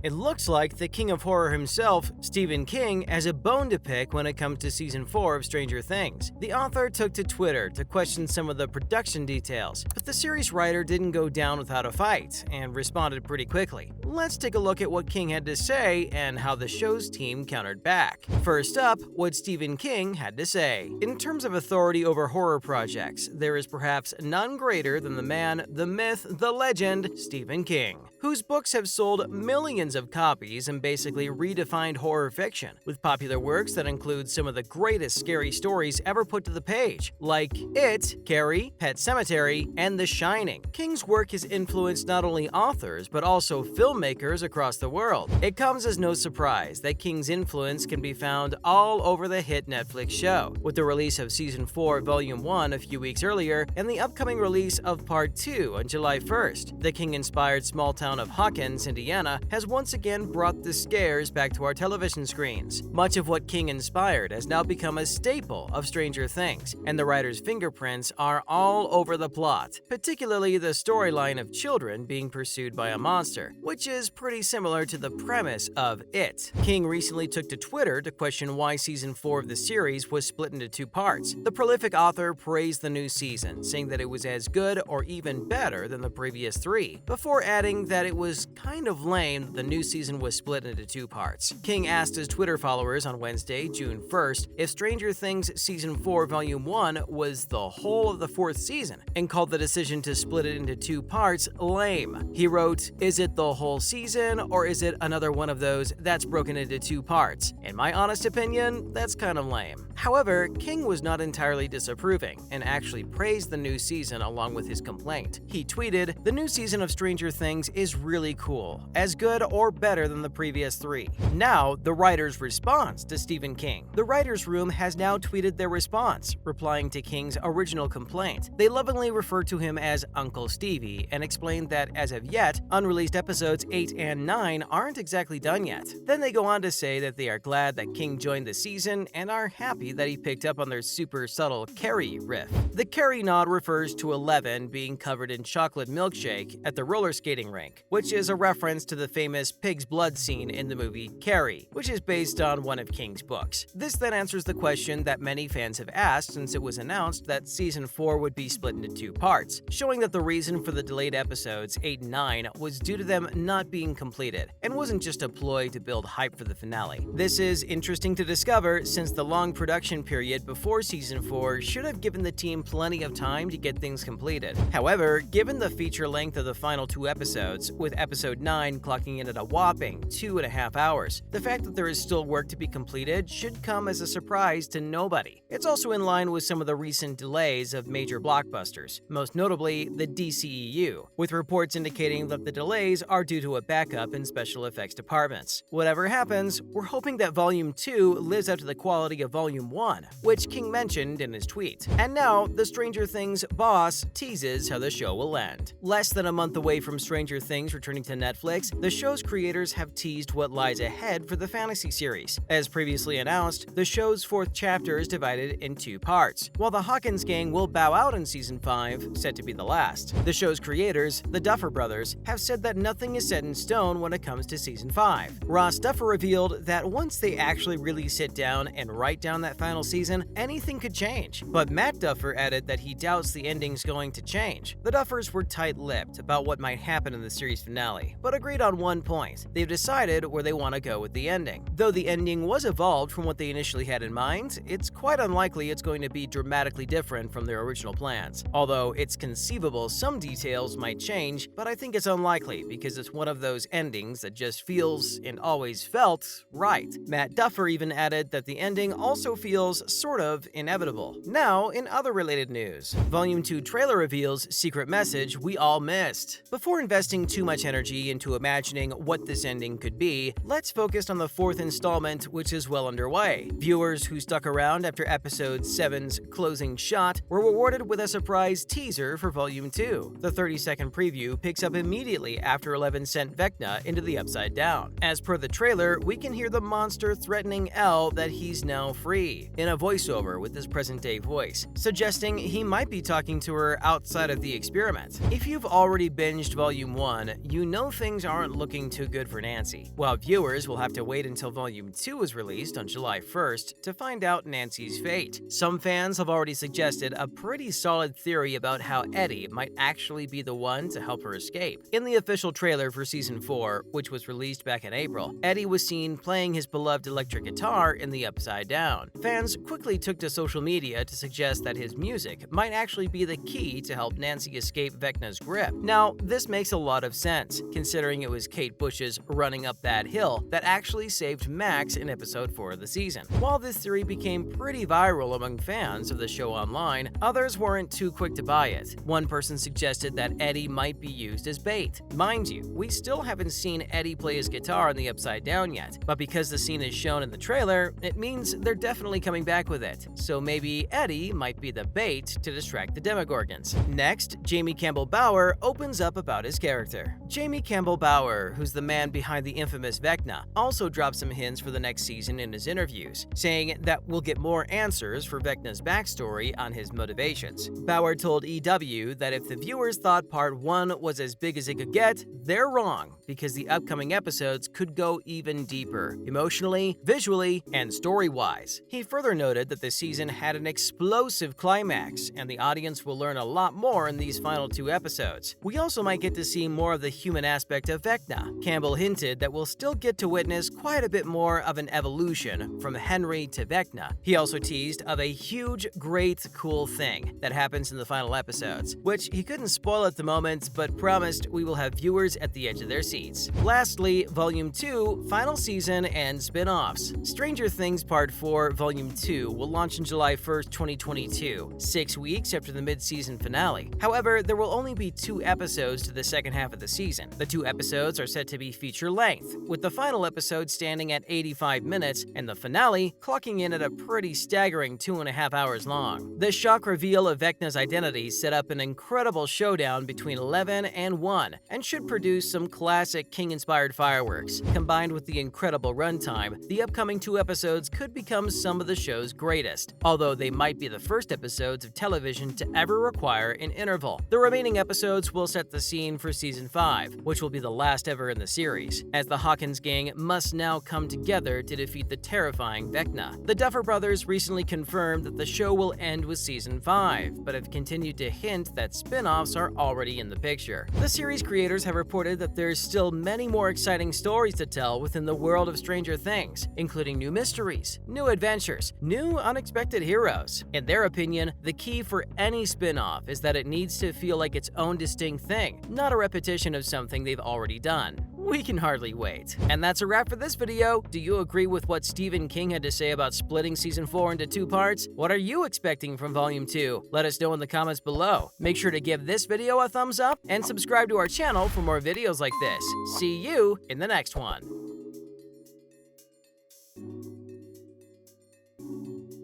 It looks like the king of horror himself, Stephen King, has a bone to pick when it comes to season 4 of Stranger Things. The author took to Twitter to question some of the production details, but the series writer didn't go down without a fight and responded pretty quickly. Let's take a look at what King had to say and how the show's team countered back. First up, what Stephen King had to say. In terms of authority over horror projects, there is perhaps none greater than the man, the myth, the legend, Stephen King, whose books have sold millions of copies and basically redefined horror fiction, with popular works that include some of the greatest scary stories ever put to the page, like It, Carrie, Pet Sematary, and The Shining. King's work has influenced not only authors, but also filmmakers across the world. It comes as no surprise that King's influence can be found all over the hit Netflix show, with the release of Season 4, Volume 1 a few weeks earlier, and the upcoming release of Part 2 on July 1st. The King-inspired small town of Hawkins, Indiana, has once again brought the scares back to our television screens. Much of what King inspired has now become a staple of Stranger Things, and the writer's fingerprints are all over the plot, particularly the storyline of children being pursued by a monster, which is pretty similar to the premise of It. King recently took to Twitter to question why Season 4 of the series was split into 2 parts. The prolific author praised the new season, saying that it was as good or even better than the previous 3, before adding that it was kind of lame that the new season was split into 2 parts. King asked his Twitter followers on Wednesday, June 1st, if Stranger Things Season 4 Volume 1 was the whole of the 4th season, and called the decision to split it into 2 parts lame. He wrote, "Is it the whole season, or is it another one of those that's broken into 2 parts? In my honest opinion, that's kind of lame." However, King was not entirely disapproving, and actually praised the new season along with his complaint. He tweeted, "The new season of Stranger Things is really cool, as good or better than the previous 3. Now, the writer's response to Stephen King. The writer's room has now tweeted their response, replying to King's original complaint. They lovingly refer to him as Uncle Stevie and explained that as of yet, unreleased episodes 8 and 9 aren't exactly done yet. Then they go on to say that they are glad that King joined the season and are happy that he picked up on their super subtle Carrie riff. The Carrie nod refers to Eleven being covered in chocolate milkshake at the roller skating rink, which is a reference to the famous pig's blood scene in the movie Carrie, which is based on one of King's books. This then answers the question that many fans have asked since it was announced that Season 4 would be split into 2 parts, showing that the reason for the delayed episodes 8 and 9 was due to them not being completed, and wasn't just a ploy to build hype for the finale. This is interesting to discover since the long production period before Season 4 should have given the team plenty of time to get things completed. However, given the feature length of the final 2 episodes, with Episode 9 clocking in at a whopping 2.5 hours, the fact that there is still work to be completed should come as a surprise to nobody. It's also in line with some of the recent delays of major blockbusters, most notably the DCEU, with reports indicating that the delays are due to a backup in special effects departments. Whatever happens, we're hoping that Volume 2 lives up to the quality of Volume 1, which King mentioned in his tweet. And now, the Stranger Things boss teases how the show will end. Less than a month away from Stranger Things returning to Netflix, the show's creators have teased what lies ahead for the fantasy series. As previously announced, the show's 4th chapter is divided in 2 parts, while the Hawkins gang will bow out in Season 5, set to be the last. The show's creators, the Duffer Brothers, have said that nothing is set in stone when it comes to Season 5. Ross Duffer revealed that once they actually really sit down and write down that final season, anything could change. But Matt Duffer added that he doubts the ending's going to change. The Duffers were tight-lipped about what might happen in the series finale, but agreed on one point: they've decided where they want to go with the ending. Though the ending was evolved from what they initially had in mind, it's quite unlikely it's going to be dramatically different from their original plans. Although it's conceivable some details might change, but I think it's unlikely because it's one of those endings that just feels, and always felt, right. Matt Duffer even added that the ending also feels sort of inevitable. Now, in other related news, Volume 2 trailer reveals secret message we all missed. Before investing too much energy into imagining what this ending could be, let's focus on the 4th installment, which is well underway. Viewers who stuck around after Episode 7's closing shot were rewarded with a surprise teaser for Volume 2. The 30-second preview picks up immediately after Eleven sent Vecna into the Upside Down. As per the trailer, we can hear the monster threatening Elle that he's now free, in a voiceover with his present-day voice, suggesting he might be talking to her outside of the experiment. If you've already binged Volume 1 1, you know things aren't looking too good for Nancy, while viewers will have to wait until Volume 2 is released on July 1st to find out Nancy's fate. Some fans have already suggested a pretty solid theory about how Eddie might actually be the one to help her escape. In the official trailer for Season 4, which was released back in April, Eddie was seen playing his beloved electric guitar in the Upside Down. Fans quickly took to social media to suggest that his music might actually be the key to help Nancy escape Vecna's grip. Now, this makes a lot of sense, considering it was Kate Bush's Running Up That Hill that actually saved Max in episode 4 of the season. While this theory became pretty viral among fans of the show online, others weren't too quick to buy it. One person suggested that Eddie might be used as bait. Mind you, we still haven't seen Eddie play his guitar in the Upside Down yet, but because the scene is shown in the trailer, it means they're definitely coming back with it. So maybe Eddie might be the bait to distract the Demogorgons. Next, Jamie Campbell Bower opens up about his character. Jamie Campbell Bower, who's the man behind the infamous Vecna, also dropped some hints for the next season in his interviews, saying that we'll get more answers for Vecna's backstory on his motivations. Bower told EW that if the viewers thought Part 1 was as big as it could get, they're wrong, because the upcoming episodes could go even deeper, emotionally, visually, and story-wise. He further noted that the season had an explosive climax, and the audience will learn a lot more in these final 2 episodes. We also might get to see more of the human aspect of Vecna. Campbell hinted that we'll still get to witness quite a bit more of an evolution from Henry to Vecna. He also teased of a huge, great, cool thing that happens in the final episodes, which he couldn't spoil at the moment, but promised we will have viewers at the edge of their seats. Lastly, Volume 2, final season, and spin-offs. Stranger Things Part 4, Volume 2 will launch on July 1st, 2022, 6 weeks after the mid-season finale. However, there will only be 2 episodes to the second half of the season. The 2 episodes are set to be feature-length, with the final episode standing at 85 minutes and the finale clocking in at a pretty staggering 2.5 hours long. The shock reveal of Vecna's identity set up an incredible showdown between 11 and 1 and should produce some classic King-inspired fireworks. Combined with the incredible runtime, the upcoming 2 episodes could become some of the show's greatest, although they might be the first episodes of television to ever require an interval. The remaining episodes will set the scene for Season 5, which will be the last ever in the series, as the Hawkins gang must now come together to defeat the terrifying Vecna. The Duffer Brothers recently confirmed that the show will end with Season 5, but have continued to hint that spin-offs are already in the picture. The series creators have reported that there's still many more exciting stories to tell within the world of Stranger Things, including new mysteries, new adventures, new unexpected heroes. In their opinion, the key for any spin-off is that it needs to feel like its own distinct thing, not a repetition of something they've already done. We can hardly wait. And that's a wrap for this video. Do you agree with what Stephen King had to say about splitting Season 4 into 2 parts? What are you expecting from Volume 2? Let us know in the comments below. Make sure to give this video a thumbs up and subscribe to our channel for more videos like this. See you in the next one.